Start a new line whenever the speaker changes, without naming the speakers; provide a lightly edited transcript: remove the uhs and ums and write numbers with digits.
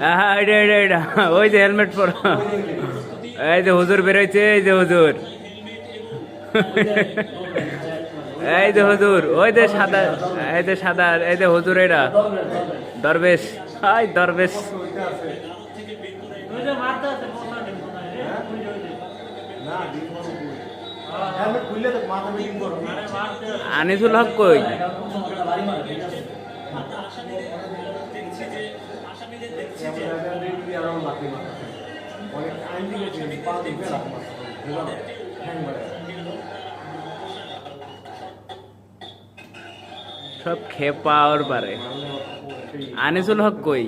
হ্যাঁ, এটা এটা এটা ওই যে হেলমেট পর, এই যে হুজুর বেরোইছে, এই যে হুজুর, এই যে হুজুর, ওই যে সাদা, এই যে সাদা, এই যে হুজুর, এটা দরবেশ, হাই দরবেশ। আনিসুল হক কই? সব খেপা ওর পারে। আনিসুল হক কই?